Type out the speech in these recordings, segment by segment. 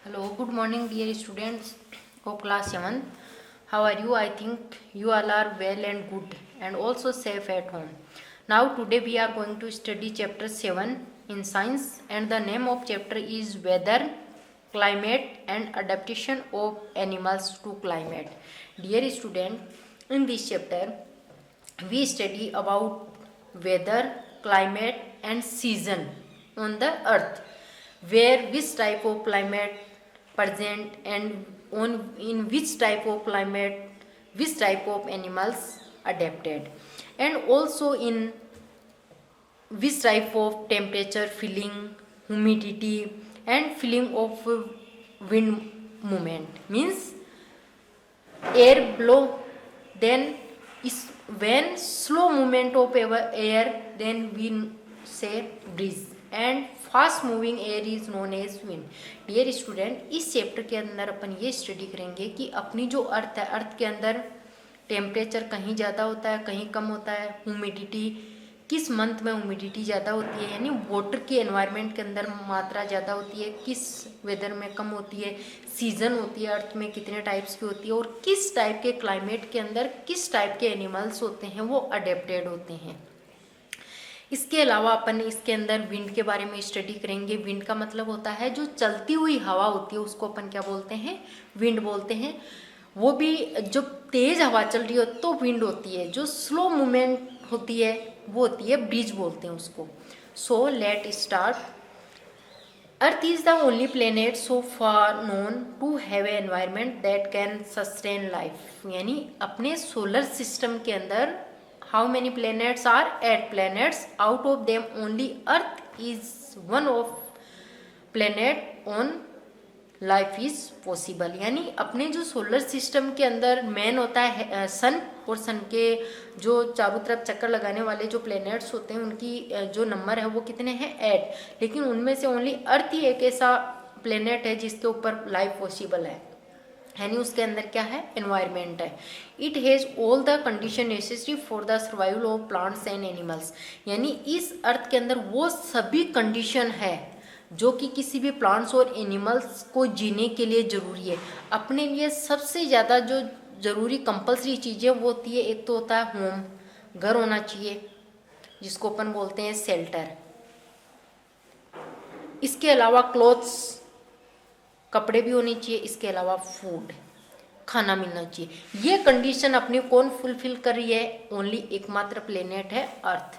Hello, good morning, dear students of class 7. How are you? I think you all are well and good and also safe at home. Now, today we are going to study chapter 7 in science, and the name of chapter is Weather, Climate and Adaptation of Animals to Climate. Dear student, in this chapter, we study about weather, climate and season on the earth, where which type of climate present and on in which type of climate which type of animals adapted, and also in which type of temperature, feeling, humidity and feeling of wind movement, means air blow, then is when slow movement of air, then we say breeze, and fast moving air is known as wind. Dear student, इस chapter के अंदर अपन ये study करेंगे कि अपनी जो अर्थ है, अर्थ के अंदर टेम्परेचर कहीं ज़्यादा होता है, कहीं कम होता है, ह्यूमिडिटी किस मंथ में ह्यूमिडिटी ज़्यादा होती है, यानी वाटर के एनवायरनमेंट के अंदर मात्रा ज़्यादा होती है, किस वेदर में कम होती है, सीजन होती है अर्थ में कितने टाइप्स की होती है, और किस टाइप के क्लाइमेट के अंदर किस टाइप के एनिमल्स होते हैं वो अडेप्टेड होते हैं. इसके अलावा अपन इसके अंदर विंड के बारे में स्टडी करेंगे. विंड का मतलब होता है जो चलती हुई हवा होती है, उसको अपन क्या बोलते हैं, विंड बोलते हैं. वो भी जब तेज हवा चल रही हो तो विंड होती है, जो स्लो मूवमेंट होती है वो होती है ब्रीज बोलते हैं उसको. So let start. Earth is the only planet so far known to have a environment that can sustain life. यानी अपने सोलर सिस्टम के अंदर how many planets are 8 planets, out of them only earth is one of planet on life is possible. यानी अपने जो solar system के अंदर main होता है सन, और सन के जो चारों तरफ चक्कर लगाने वाले जो प्लैनेट्स होते हैं उनकी जो नंबर है वो कितने हैं 8, लेकिन उनमें से ओनली अर्थ ही एक ऐसा प्लैनेट है जिसके ऊपर लाइफ पॉसिबल है, यानी उसके अंदर क्या है, एनवायरनमेंट है. It has all the condition necessary for the survival of plants and animals. यानी इस अर्थ के अंदर वो सभी कंडीशन है जो कि किसी भी प्लांट्स और एनिमल्स को जीने के लिए ज़रूरी है. अपने लिए सबसे ज़्यादा जो ज़रूरी कंपल्सरी चीज़ें वो होती है, एक तो होता है होम, घर होना चाहिए जिसको अपन बोलते हैं शेल्टर. इसके अलावा क्लोथ्स, कपड़े भी होने चाहिए. इसके अलावा फूड, खाना मिलना चाहिए. ये कंडीशन अपनी कौन फुलफिल कर रही है, ओनली एकमात्र प्लेनेट है earth.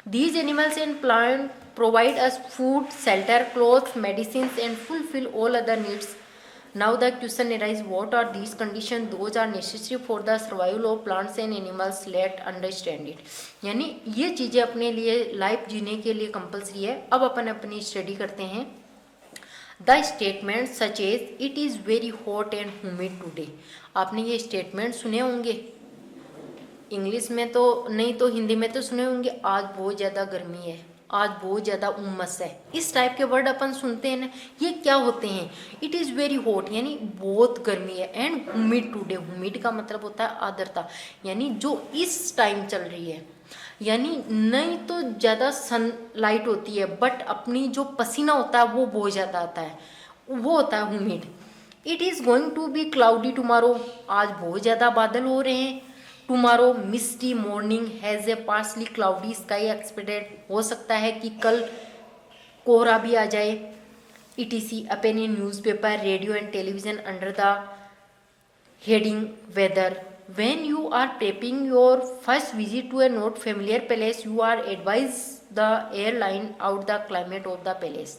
These animals and plant provide us food, shelter, clothes, medicine and fulfil all other needs. Now the question arise, what are these condition those are necessary for the survival of plants and animals, let understand it. यानी ये चीज़ें अपने लिए life जीने के लिए compulsory है. अब अपन अपनी स्टडी करते हैं. The statement such as it is very hot and humid today. आपने ये स्टेटमेंट सुने होंगे, इंग्लिश में तो नहीं तो हिंदी में तो सुने होंगे. आज बहुत ज़्यादा गर्मी है, आज बहुत ज़्यादा उमस है, इस टाइप के वर्ड अपन सुनते हैं ना. ये क्या होते हैं, इट इज़ वेरी हॉट यानी बहुत गर्मी है, एंड ह्यूमिड टूडे, ह्यूमिड का मतलब होता है आर्द्रता, यानी जो इस टाइम चल रही है. यानी नहीं तो ज़्यादा सनलाइट होती है, बट अपनी जो पसीना होता है वो बहुत ज़्यादा आता है, वो होता है humid. It is going to be cloudy tomorrow. आज बहुत ज़्यादा बादल हो रहे हैं. Tomorrow misty morning has a partly cloudy sky expected. हो सकता है कि कल कोहरा भी आ जाए. ETC अपन in newspaper, radio and television under the heading weather. When you are prepping your first visit to a not familiar place, you are advised the airline out the climate of the place.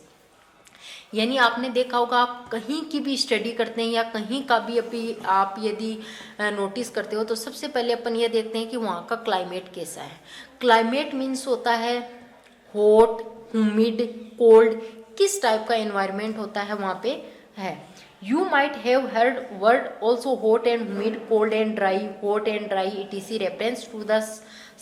यानी आपने देखा होगा, आप कहीं की भी study करते हैं या कहीं का भी अभी आप यदि नोटिस करते हो तो सबसे पहले अपन ये देखते हैं कि वहाँ का क्लाइमेट कैसा है. क्लाइमेट मीन्स होता है हॉट, ह्यूमिड, कोल्ड, किस टाइप का एनवायरनमेंट होता है वहाँ पे है. You might have heard word also hot and humid, cold and dry, hot and dry, etc. reference to the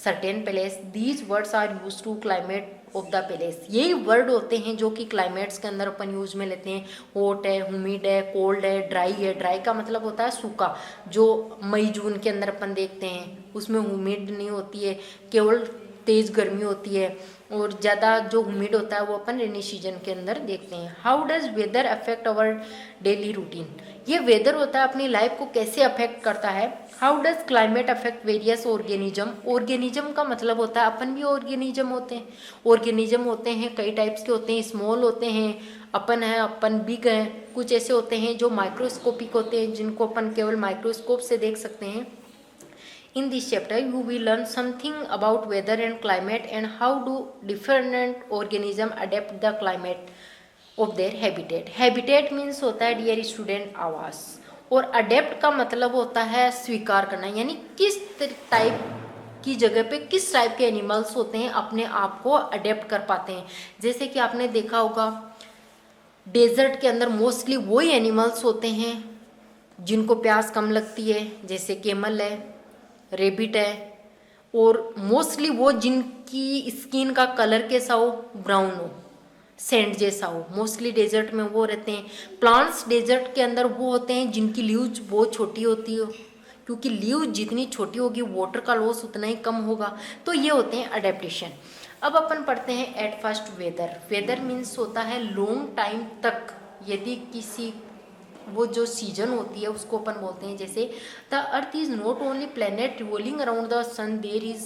certain place. These words are used to climate of the place. यही word होते हैं जो कि climates के अंदर अपन use में लेते हैं. हॉट है, ह्यूमिड है, कोल्ड है, ड्राई है. ड्राई का मतलब होता है सूखा, जो मई जून के अंदर अपन देखते हैं, उसमें ह्यूमिड नहीं होती है, केवल तेज़ गर्मी होती है और ज़्यादा जो ह्यूमिड होता है वो अपन रेनी सीजन के अंदर देखते हैं। How does weather affect our daily routine, ये वेदर होता है अपनी लाइफ को कैसे अफेक्ट करता है। How does climate affect various organism, organism का मतलब होता है अपन भी ऑर्गेनिज्म होते हैं। ऑर्गेनिज्म होते हैं कई टाइप्स के होते हैं, स्मॉल होते हैं, अपन है, अपन बिग हैं, कुछ ऐसे होते हैं जो माइक्रोस्कोपिक होते हैं जिनको अपन केवल माइक्रोस्कोप से देख सकते हैं। In this chapter, you will learn something about weather and climate and how do different organisms adapt the climate of their habitat. Habitat means होता है डियर स्टूडेंट आवास, और अडेप्ट का मतलब होता है स्वीकार करना, यानी किस टाइप की जगह पे किस टाइप के एनिमल्स होते हैं अपने आप को अडेप्ट कर पाते हैं। जैसे कि आपने देखा होगा डेजर्ट के अंदर मोस्टली वही एनिमल्स होते हैं जिनको प्यास कम लगती है, जैसे केमल है, रेबिट है, और मोस्टली वो जिनकी स्किन का कलर कैसा हो, ब्राउन हो, सैंड जैसा हो, मोस्टली डेजर्ट में वो रहते हैं। प्लांट्स डेजर्ट के अंदर वो होते हैं जिनकी लीव्स बहुत छोटी होती हो, क्योंकि लीव जितनी छोटी होगी वाटर का लॉस उतना ही कम होगा। तो ये होते हैं अडेप्टेशन। अब अपन पढ़ते हैं at first weather. Weather means होता है लॉन्ग टाइम तक, यदि किसी वो जो सीजन होती है उसको अपन बोलते हैं। जैसे the earth is not only planet revolving around the sun, there is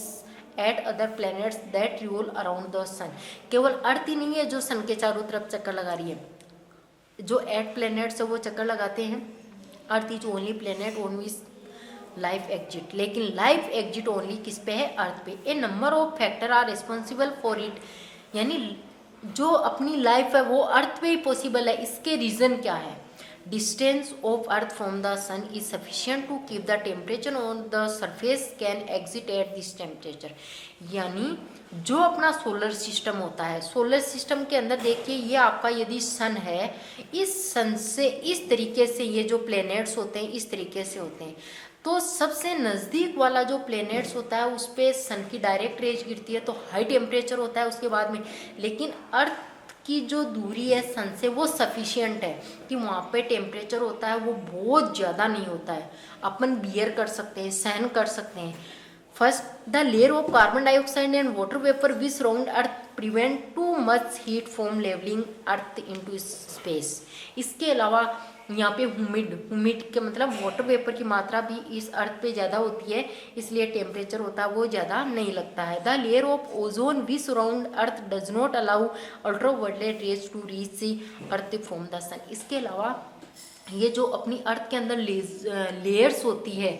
eight other planets that revolve around the sun. केवल अर्थ ही नहीं है जो सन के चारों तरफ चक्कर लगा रही है, जो 8 प्लैनेट्स है वो चक्कर लगाते हैं। Earth is only planet on which life exist, लेकिन लाइफ एग्जिट ओनली किस पे है, अर्थ पे। A number of factor are responsible for it, यानी जो अपनी लाइफ है वो अर्थ पे ही पॉसिबल है। इसके रीज़न क्या है, distance of earth from the sun is sufficient to keep the temperature on the surface can exit at this temperature, यानी जो अपना सोलर सिस्टम होता है, सोलर सिस्टम के अंदर देखिए ये आपका यदि सन है, इस सन से इस तरीके से ये जो प्लैनेट्स होते हैं इस तरीके से होते हैं, तो सबसे नज़दीक वाला जो प्लैनेट्स होता है उस पर सन की डायरेक्ट रेज गिरती है तो हाई टेम्परेचर होता है उसके बाद में। लेकिन अर्थ की जो दूरी है सन से वो सफिशिएंट है कि वहाँ पे टेम्परेचर होता है वो बहुत ज़्यादा नहीं होता है, अपन बियर कर सकते हैं, सहन कर सकते हैं। First the layer of carbon dioxide and water vapour which surround earth prevent too much heat from levelling earth into space. इसके अलावा यहाँ पे ह्यूमिड के मतलब वाटर वेपर की मात्रा भी इस अर्थ पे ज़्यादा होती है, इसलिए टेम्परेचर होता है वो ज़्यादा नहीं लगता है। The layer of ozone we surround earth does not allow ultraviolet rays to reach the earth from the sun. इसके अलावा ये जो अपनी अर्थ के अंदर लेयर्स होती है,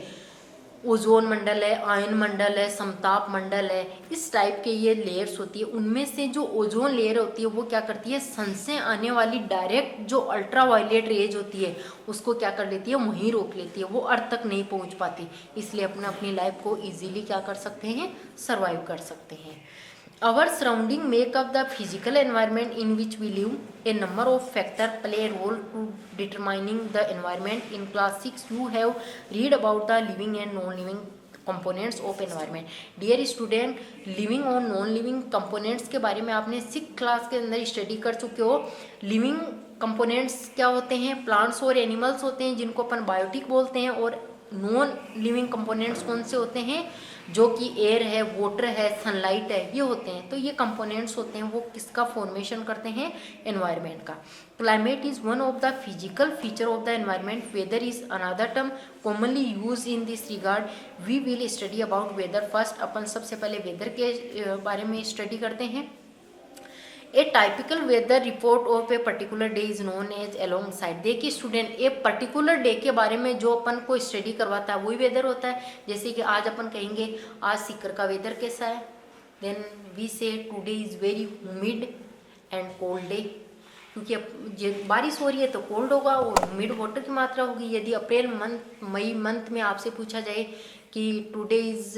ओजोन मंडल है, आयन मंडल है, समताप मंडल है, इस टाइप के ये लेयर्स होती है। उनमें से जो ओजोन लेयर होती है वो क्या करती है, सन से आने वाली डायरेक्ट जो अल्ट्रावायलेट रेज होती है उसको क्या कर लेती है, वहीं रोक लेती है, वो अर्थ तक नहीं पहुंच पाती। इसलिए अपनी लाइफ को इजीली क्या कर सकते हैं, सर्वाइव कर सकते हैं। Our surrounding make up the physical environment in which we live. A number of factors play a role to determining the environment. In class 6, you have read about the living and non-living components of environment. Dear student, living और non-living components के बारे में आपने 6th class के अंदर study कर चुके हो। लिविंग कंपोनेंट्स क्या होते हैं, प्लांट्स और एनिमल्स होते हैं जिनको अपन बायोटिक बोलते हैं, और नॉन लिविंग कंपोनेंट्स कौन से होते हैं, जो कि एयर है, वाटर है, सनलाइट है, ये होते हैं। तो ये कंपोनेंट्स होते हैं वो किसका फॉर्मेशन करते हैं, एनवायरनमेंट का। Climate is one of the physical feature of the environment. Weather is another term commonly use in this regard. We will study about weather first. अपन सबसे पहले वेदर के बारे में स्टडी करते हैं। A typical weather report of a particular day is known as alongside. देखिए student, a particular day के बारे में जो अपन को स्टडी करवाता है वही वेदर होता है। जैसे कि आज अपन कहेंगे आज सीकर का वेदर कैसा है, देन वी से today is very humid and cold day, क्योंकि अब बारिश हो रही है तो कोल्ड होगा और ह्यूमिड वाटर की मात्रा होगी। यदि अप्रैल मंथ मई मंथ में आपसे पूछा जाए कि today is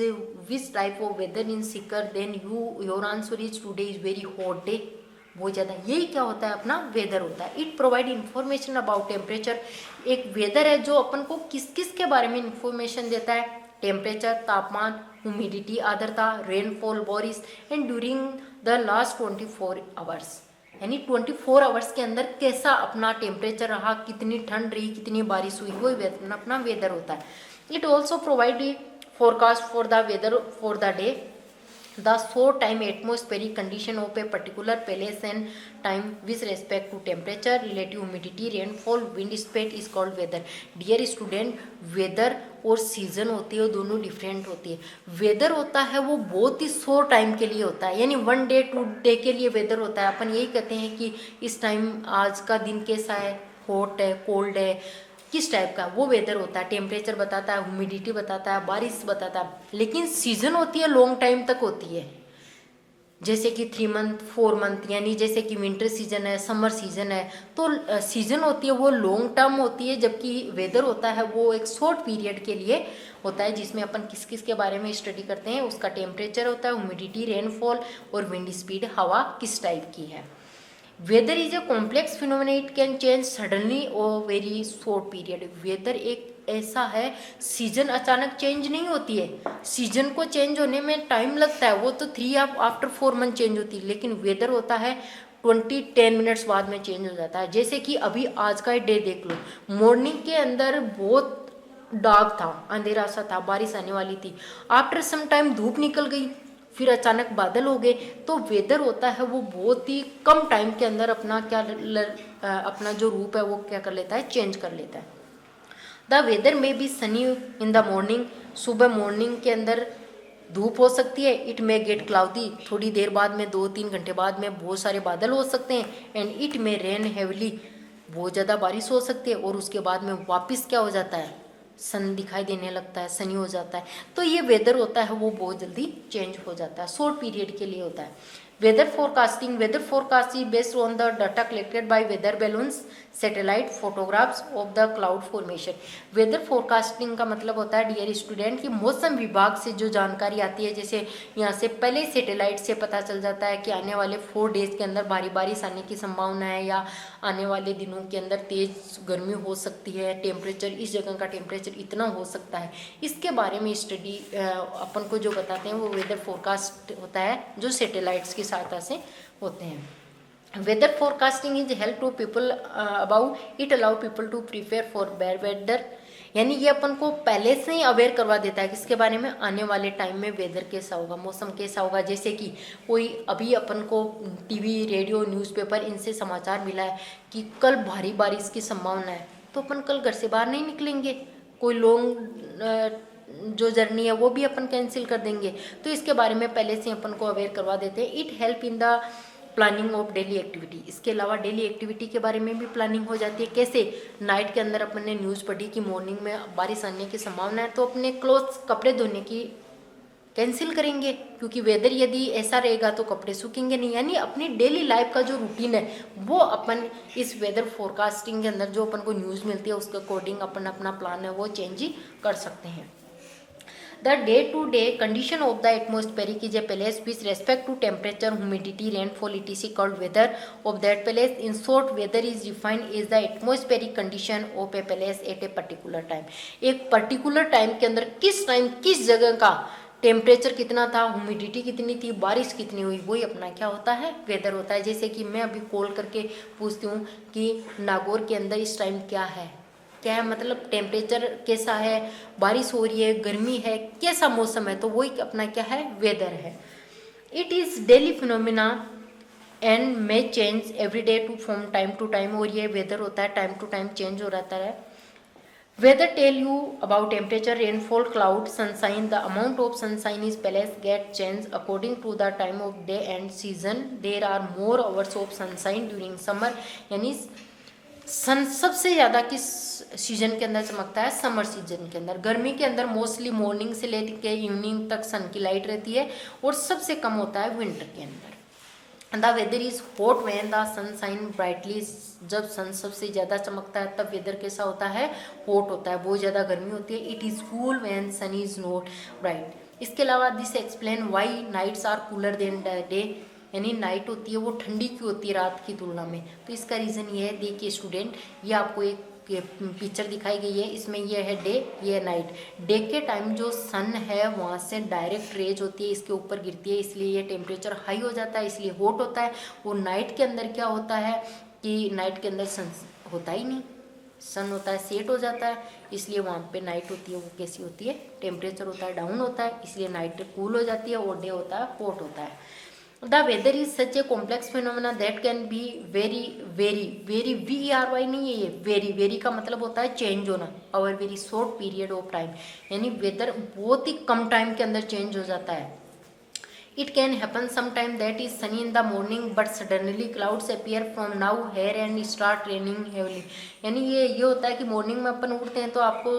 which type of weather in Sikar, then your answer is today is very hot day, बहुत ज़्यादा। यही क्या होता है, अपना वेदर होता है। It provide information about temperature. एक वेदर है जो अपन को किस किस के बारे में इंफॉर्मेशन देता है, टेम्परेचर, तापमान, ह्यूमिडिटी, आर्द्रता, रेनफॉल, बारिश, and during the last 24 hours, यानी 24 आवर्स के अंदर कैसा अपना टेम्परेचर रहा, कितनी ठंड रही, कितनी बारिश हुई, वही अपना वेदर होता है। It also provide forecast for the weather for the day. the short time atmospheric condition of a particular place and time with respect to temperature, relative humidity, rainfall, wind speed is called weather. Dear student, weather और season होती है वो दोनों different होती है. Weather होता है वो बहुत ही शॉर्ट टाइम के लिए होता है, यानी 1 डे 2 डे के लिए वेदर होता है. अपन यही कहते हैं कि इस टाइम आज का दिन कैसा है, हॉट है, कोल्ड है, किस टाइप का, वो वेदर होता है. टेम्परेचर बताता है, ह्यूमिडिटी बताता है, बारिश बताता है. लेकिन सीजन होती है लॉन्ग टाइम तक होती है, जैसे कि 3 मंथ 4 मंथ, यानी जैसे कि विंटर सीजन है, समर सीजन है. तो सीजन होती है वो लॉन्ग टर्म होती है, जबकि वेदर होता है वो एक शॉर्ट पीरियड के लिए होता है, जिसमें अपन किस किस के बारे में स्टडी करते हैं. उसका टेम्परेचर होता है, ह्यूमिडिटी, रेनफॉल और विंड स्पीड, हवा किस टाइप की है. Weather is a complex phenomena, it can change suddenly और वेरी शॉर्ट पीरियड. वेदर एक ऐसा है, सीजन अचानक चेंज नहीं होती है. सीजन को चेंज होने में टाइम लगता है, वो तो 3 आफ्टर 4 मंथ चेंज होती है. लेकिन वेदर होता है 10 मिनट्स बाद में चेंज हो जाता है. जैसे कि अभी आज का डे देख लो, मॉर्निंग के अंदर बहुत डार्क था, अंधेरा सा था, बारिश आने वाली थी. आफ्टर सम टाइम धूप निकल गई, फिर अचानक बादल हो गए. तो वेदर होता है वो बहुत ही कम टाइम के अंदर अपना अपना जो रूप है वो क्या कर लेता है, चेंज कर लेता है. The weather may be sunny in the morning, सुबह मॉर्निंग के अंदर धूप हो सकती है. इट मे गेट क्लाउडी, थोड़ी देर बाद में 2-3 घंटे बाद में बहुत सारे बादल हो सकते हैं. And it may rain heavily, बहुत ज़्यादा बारिश हो सकती है. और उसके बाद में वापस क्या हो जाता है, सन दिखाई देने लगता है, सनी हो जाता है. तो ये वेदर होता है वो बहुत जल्दी चेंज हो जाता है, शॉर्ट पीरियड के लिए होता है. Weather forecasting, weather forecast is based on the data collected by weather balloons, satellite photographs of the cloud formation. Weather forecasting का मतलब होता है डियर स्टूडेंट कि मौसम विभाग से जो जानकारी आती है, जैसे यहाँ से पहले सैटेलाइट से पता चल जाता है कि आने वाले 4 डेज के अंदर भारी बारिश आने की संभावना है, या आने वाले दिनों के अंदर तेज गर्मी हो सकती है, टेम्परेचर इस जगह का टेम्परेचर इतना हो सकता है. इसके बारे में स्टडी अपन को जो बताते हैं वो वेदर फोरकास्ट होता है, जो सैटेलाइट्स की सहायता से होते हैं. Weather forecasting is help to people about, it allow people to prepare for bad weather, यानी ये अपन को पहले से ही अवेयर करवा देता है किसके बारे में, आने वाले टाइम में वेदर कैसा होगा, मौसम कैसा होगा. जैसे कि कोई अभी अपन को टीवी, रेडियो, न्यूज़पेपर इनसे समाचार मिला है कि कल भारी बारिश की संभावना है, तो अपन कल घर से बाहर नहीं निकलेंगे. कोई लॉन्ग जो जर्नी है वो भी अपन कैंसिल कर देंगे. तो इसके बारे में पहले से अपन को अवेयर करवा देते हैं. It help in the planning of daily activity. इसके अलावा डेली एक्टिविटी के बारे में भी प्लानिंग हो जाती है. कैसे, नाइट के अंदर अपन ने न्यूज़ पढ़ी कि मॉर्निंग में बारिश आने की संभावना है, तो अपने क्लोथ्स, कपड़े धोने की कैंसिल करेंगे, क्योंकि वेदर यदि ऐसा रहेगा तो कपड़े सूखेंगे नहीं. यानी अपनी डेली लाइफ का जो रूटीन है वो अपन इस वेदर फोरकास्टिंग के अंदर जो अपन को न्यूज़ मिलती है उसके अकॉर्डिंग अपन अपना प्लान है वो चेंज ही कर सकते हैं. The day-to-day condition of the atmospheric is a place with respect to temperature, humidity, rainfall, etc. called weather of that place. In short, weather is defined as the atmospheric condition of a place at a particular time. एक particular time के अंदर किस time किस जगह का temperature कितना था, humidity कितनी थी, बारिश कितनी हुई, वही अपना क्या होता है, वेदर होता है. जैसे कि मैं अभी कॉल करके पूछती हूँ कि नागौर के अंदर इस टाइम क्या है, मतलब टेम्परेचर कैसा है, बारिश हो रही है, गर्मी है, कैसा मौसम है, तो वही अपना क्या है, वेदर है. It is daily phenomena and may change every day to from time to time. और ये वेदर होता है टाइम टू टाइम चेंज हो रहता है. Weather tell you about temperature, rainfall, cloud, sunshine. The amount of sunshine is place get change according to the time of day and season. There are more hours of sunshine during summer, यानी sun सबसे ज़्यादा किस season के अंदर चमकता है, summer season के अंदर. गर्मी के अंदर मोस्टली मॉर्निंग से लेकर इवनिंग तक सन की लाइट रहती है, और सबसे कम होता है विंटर के अंदर. The weather is hot when the sun shine brightly. जब सन सबसे ज़्यादा चमकता है तब वेदर कैसा होता है, हॉट होता है, बहुत ज़्यादा गर्मी होती है. It is cool when sun is not bright. इसके अलावा this explain why nights are cooler than day, यानी नाइट होती है वो ठंडी क्यों होती है रात की तुलना में. तो इसका रीज़न ये है, देखिए स्टूडेंट, ये आपको एक पिक्चर दिखाई गई है, इसमें ये है डे, ये है नाइट. डे के टाइम जो सन है वहाँ से डायरेक्ट रेज होती है, इसके ऊपर गिरती है, इसलिए ये टेम्परेचर हाई हो जाता है, इसलिए हॉट होता है. और नाइट के अंदर क्या होता है कि नाइट के अंदर सन होता ही नहीं, सन होता है सेट हो जाता है, इसलिए वहाँ पे नाइट होती है वो कैसी होती है, टेम्परेचर होता है डाउन होता है, इसलिए नाइट कूल हो जाती है और डे होता है हॉट होता है। The weather is such a complex phenomena that can be very very very VERY नहीं है ये, वेरी वेरी का मतलब होता है चेंज होना, over very short period of time, यानी वेदर बहुत ही कम टाइम के अंदर चेंज हो जाता है। It can happen sometime that is sunny in the morning but suddenly clouds appear from now here and start raining heavily। यानी ये होता है कि मॉर्निंग में अपन उठते हैं तो आपको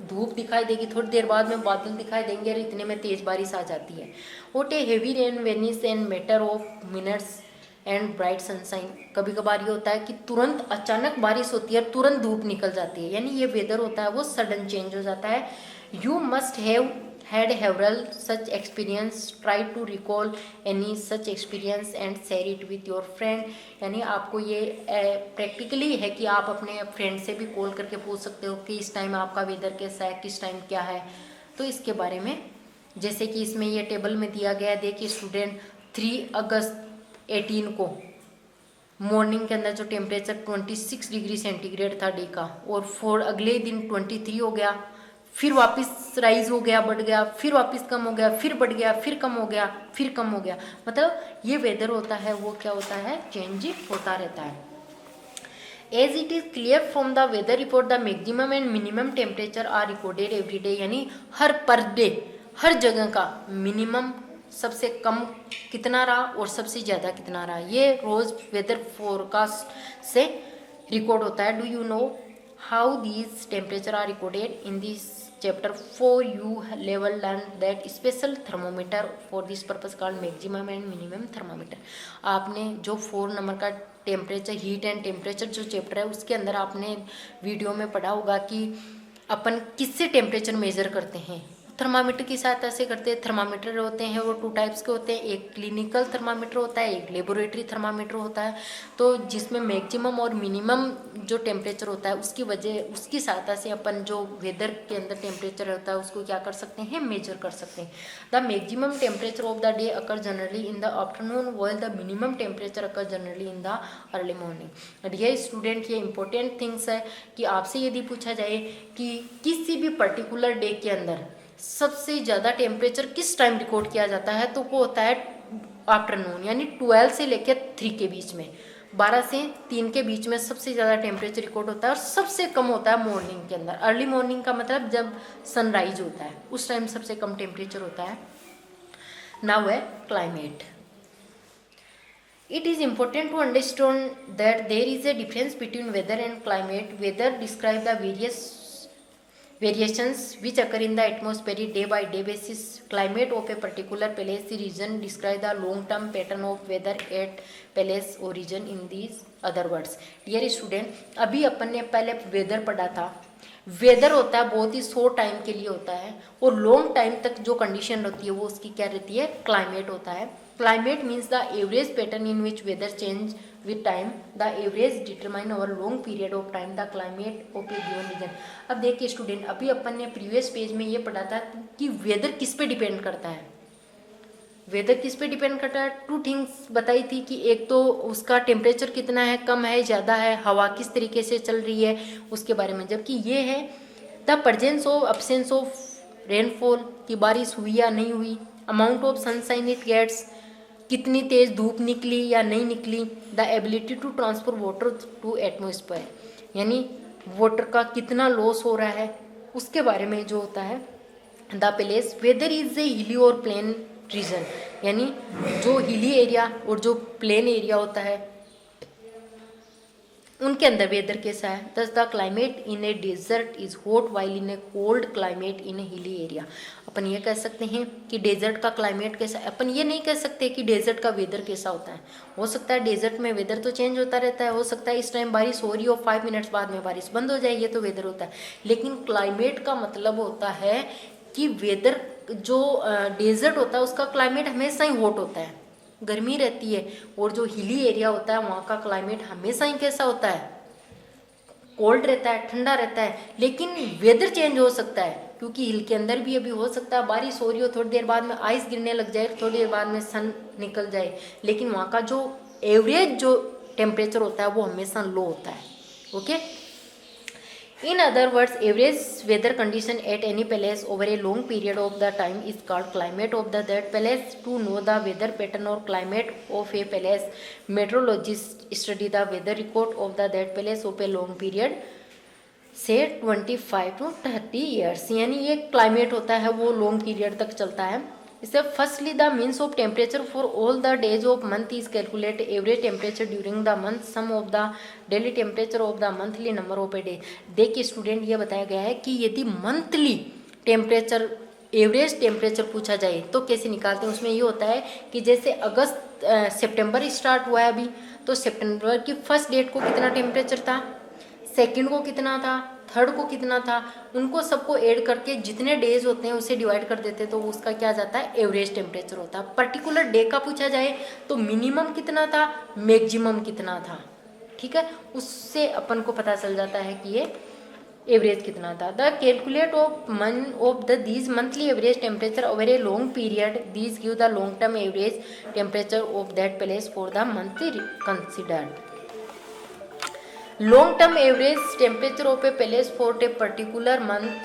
धूप दिखाई देगी, थोड़ी देर बाद में बादल दिखाई देंगे और इतने में तेज़ बारिश आ जाती है। What a heavy rain vanish in matter of minutes and bright sunshine. कभी कभार ये होता है कि तुरंत अचानक बारिश होती है, तुरंत धूप निकल जाती है, यानी ये वेदर होता है वो सडन चेंज हो जाता है। You must have had several such experience, try to recall any such experience and share it with your friend। यानी आपको ये प्रैक्टिकली है कि आप अपने फ्रेंड से भी कॉल करके पूछ सकते हो कि इस टाइम आपका वेदर कैसा है, किस टाइम क्या है। तो इसके बारे में जैसे कि इसमें ये टेबल में दिया गया है, देखिए स्टूडेंट 3 अगस्त 18 को मॉर्निंग के अंदर जो टेम्परेचर 26 डिग्री सेंटीग्रेड था डे का, और फोर अगले दिन 23 हो गया, फिर वापस राइज हो गया, बढ़ गया, फिर वापस कम हो गया, फिर बढ़ गया, फिर कम हो गया, फिर कम हो गया। मतलब ये वेदर होता है वो क्या होता है, चेंज होता रहता है। As it is clear from the weather report the maximum and minimum temperature are recorded every day, यानी हर पर डे हर जगह का मिनिमम सबसे कम कितना रहा और सबसे ज़्यादा कितना रहा, ये रोज़ वेदर फोरकास्ट से रिकॉर्ड होता है। Do you know how these temperature are recorded? In this chapter 4 you level learn that special thermometer for this purpose called maximum and minimum thermometer। आपने जो 4 नंबर का टेम्परेचर हीट एंड टेम्परेचर जो chapter है उसके अंदर आपने video में पढ़ा होगा कि अपन किससे टेम्परेचर मेजर करते हैं, थर्मामीटर की सहायता से करते हैं। थर्मामीटर होते हैं वो 2 टाइप्स के होते हैं, एक क्लिनिकल थर्मामीटर होता है, एक लेबोरेटरी थर्मामीटर होता है। तो जिसमें मैक्सिमम और मिनिमम जो टेम्परेचर होता है उसकी सहायता से अपन जो वेदर के अंदर टेम्परेचर होता है उसको क्या कर सकते हैं, मेजर कर सकते हैं। The maximum temperature of the day occur generally in the afternoon while the minimum temperature occur generally in the early morning. ये स्टूडेंट ये इंपॉर्टेंट थिंग्स है कि आपसे यदि पूछा जाए कि किसी भी पर्टिकुलर डे के अंदर सबसे ज़्यादा टेम्परेचर किस टाइम रिकॉर्ड किया जाता है, तो वो होता है आफ्टरनून, यानी 12 से लेकर 3 के बीच में, 12 से 3 के बीच में सबसे ज़्यादा टेम्परेचर रिकॉर्ड होता है, और सबसे कम होता है मॉर्निंग के अंदर। अर्ली मॉर्निंग का मतलब जब सनराइज होता है उस टाइम सबसे कम टेम्परेचर होता है। नाउ है climate. It is important to understand that there is a difference between weather and climate. Weather describe the variations which occur in the atmosphere day by day basis. Climate of a particular place region describe the long term pattern of weather at place or region in these other words। Dear student अभी अपन ने पहले weather पढ़ा था। Weather होता है बहुत ही short time के लिए होता है, और लॉन्ग टाइम तक जो कंडीशन होती है वो उसकी क्या रहती है, क्लाइमेट होता है। Climate means the average pattern in which weather change with time, the average determine over long period of time the climate of a given region। अब देखिए स्टूडेंट अभी अपन ने प्रीवियस पेज में ये पढ़ा था कि वेदर किस पे डिपेंड करता है। वेदर किस पे डिपेंड करता है, 2 थिंग्स बताई थी कि एक तो उसका टेम्परेचर कितना है, कम है ज़्यादा है, हवा किस तरीके से चल रही है उसके बारे में। जबकि ये है the presence of absence of rainfall, की बारिश हुई या नहीं हुई, amount of sunshine it gets, कितनी तेज़ धूप निकली या नहीं निकली, the ability to transfer water to atmosphere, यानी वाटर का कितना लॉस हो रहा है उसके बारे में जो होता है। The place weather is a hilly और प्लेन रीजन, यानी जो हिली एरिया और जो प्लेन एरिया होता है उनके अंदर वेदर कैसा है। Thus the climate in a desert is hot while in a cold climate in a hilly area. अपन ये कह सकते हैं कि डेजर्ट का क्लाइमेट कैसा है, अपन ये नहीं कह सकते कि डेजर्ट का वेदर कैसा होता है। हो सकता है डेजर्ट में वेदर तो चेंज होता रहता है, हो सकता है इस टाइम बारिश हो रही हो, 5 मिनट्स बाद में बारिश बंद हो जाए, ये तो वेदर होता है। लेकिन क्लाइमेट का मतलब होता है कि वेदर जो डेजर्ट होता है उसका क्लाइमेट हमेशा ही हॉट होता है, गर्मी रहती है, और जो हिली एरिया होता है वहाँ का क्लाइमेट हमेशा ही कैसा होता है, कोल्ड रहता है, ठंडा रहता है। लेकिन वेदर चेंज हो सकता है क्योंकि हिल के अंदर भी अभी हो सकता है बारिश हो रही हो, थोड़ी देर बाद में आइस गिरने लग जाए, थोड़ी देर बाद में सन निकल जाए, लेकिन वहाँ का जो एवरेज जो टेम्परेचर होता है वो हमेशा लो होता है। Okay, In other words, average weather condition at any place over a long period of the time is called climate of that place. To know the weather pattern or climate of a place, meteorologists study the weather record of that place of a long period से 25 to 30 years, यानी ये climate होता है वो long period तक चलता है. इससे firstly the means of temperature for all the days of month is calculate average temperature during the month, sum of the daily temperature of the monthly number of a day. देखिए student, ये बताया गया है कि यदि monthly temperature average temperature पूछा जाए तो कैसे निकालते हैं. उसमें ये होता है कि जैसे अगस्त सितंबर स्टार्ट हुआ है अभी, तो सितंबर की फर्स्ट डेट को कितना टेम्परेचर था, सेकंड को कितना था, थर्ड को कितना था, उनको सबको ऐड करके जितने डेज होते हैं उसे डिवाइड कर देते हैं तो उसका क्या जाता है, एवरेज टेम्परेचर होता है. पर्टिकुलर डे का पूछा जाए तो मिनिमम कितना था, मैक्सिमम कितना था. ठीक है, उससे अपन को पता चल जाता है कि ये एवरेज कितना था. The calculate of these monthly average temperature over a long period, these give the long term average temperature of that place for the month considered. long term average temperature of a place for a particular month,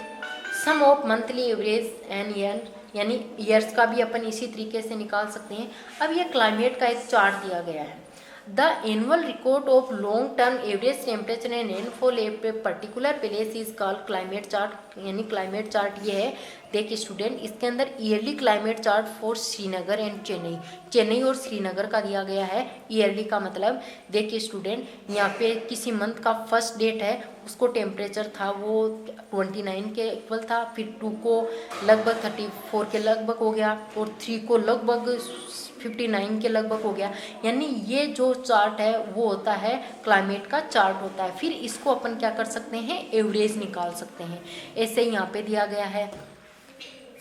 sum of monthly average and year, यानी years का भी अपन इसी तरीके से निकाल सकते हैं. अब ये क्लाइमेट का एक चार्ट दिया गया है. The annual record of long term average temperature and rainfall a particular place is called climate chart, यानी क्लाइमेट चार्ट ये है. देखिए स्टूडेंट, इसके अंदर yearly climate chart for Srinagar and Chennai, Chennai और श्रीनगर का दिया गया है. ईयरली का मतलब, देखिए स्टूडेंट, यहाँ पे किसी मंथ का फर्स्ट डेट है, उसको टेम्परेचर था वो 29 के इक्वल था, फिर 2 को लगभग 34 के लगभग हो गया, और 3 को लगभग 59 के लगभग हो गया. यानी ये जो चार्ट है वो होता है क्लाइमेट का चार्ट होता है. फिर इसको अपन क्या कर सकते हैं, एवरेज निकाल सकते हैं. ऐसे यहाँ पे दिया गया है.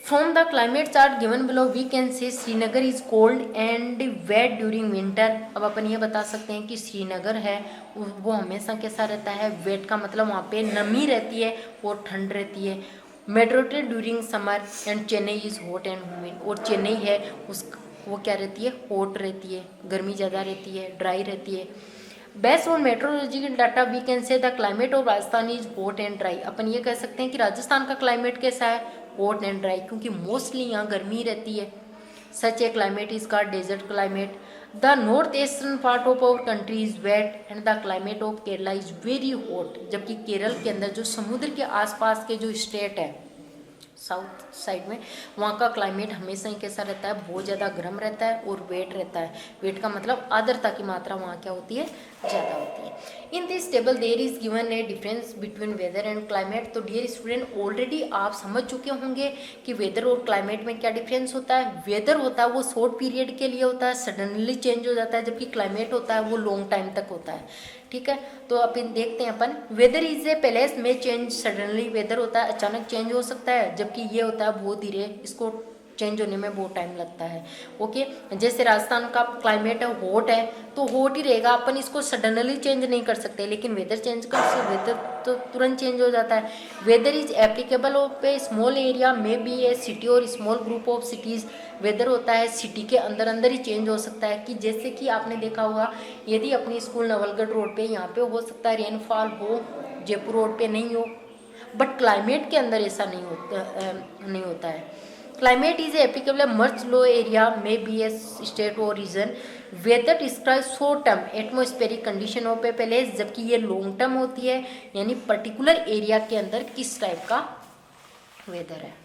From the climate chart given below we can say Srinagar is cold and wet during winter. अब अपन ये बता सकते हैं कि श्रीनगर है वो हमेशा कैसा रहता है, वेट का मतलब वहाँ पे नमी रहती है और ठंड रहती है. Moderated during summer and Chennai is hot and humid, और चेन्नई है उस वो क्या रहती है, हॉट रहती है, गर्मी ज़्यादा रहती है, ड्राई रहती है. Based on meteorological data we can say the climate of Rajasthan is hot and dry. अपन ये कह सकते हैं कि राजस्थान का क्लाइमेट कैसा है, हॉट एंड ड्राई, क्योंकि मोस्टली यहाँ गर्मी रहती है. Such a climate is called desert climate. The north eastern part of our country is wet and the climate of Kerala is very hot. जबकि केरल के अंदर जो समुद्र के आसपास के जो स्टेट है साउथ साइड में, वहाँ का क्लाइमेट हमेशा ही कैसा रहता है, बहुत ज़्यादा गर्म रहता है और वेट रहता है. वेट का मतलब आर्द्रता की मात्रा वहाँ क्या होती है, ज़्यादा होती है. In this table there is given a difference between weather and climate. तो डियर स्टूडेंट, ऑलरेडी आप समझ चुके होंगे कि वेदर और क्लाइमेट में क्या डिफरेंस होता है. वेदर होता है वो शॉर्ट पीरियड के लिए होता है, सडनली चेंज हो जाता है, जबकि क्लाइमेट होता है वो लॉन्ग टाइम तक होता है. ठीक है, तो अपन देखते हैं. अपन वेदर इज ए प्लेस में चेंज सडनली, वेदर होता है अचानक चेंज हो सकता है, जबकि ये होता है बहुत धीरे, इसको चेंज होने में बहुत टाइम लगता है. ओके, जैसे राजस्थान का क्लाइमेट है, हॉट है तो हॉट ही रहेगा, अपन इसको सडनली चेंज नहीं कर सकते. लेकिन वेदर चेंज कर सकते, वेदर तो तुरंत चेंज हो जाता है. Weather is applicable of a small area may be a city और small group of cities. Weather होता है सिटी के अंदर अंदर ही चेंज हो सकता है, कि जैसे कि आपने देखा होगा यदि अपनी स्कूल नवलगढ़ रोड पे, यहाँ पे हो सकता है रेनफॉल हो, जयपुर रोड पे नहीं हो, बट क्लाइमेट के अंदर ऐसा नहीं होता है. Climate is applicable much low area may be a state और region. Weather describe short term atmospheric condition of a place, जबकि ये लॉन्ग टर्म होती है, यानी पर्टिकुलर एरिया के अंदर किस टाइप का वेदर है.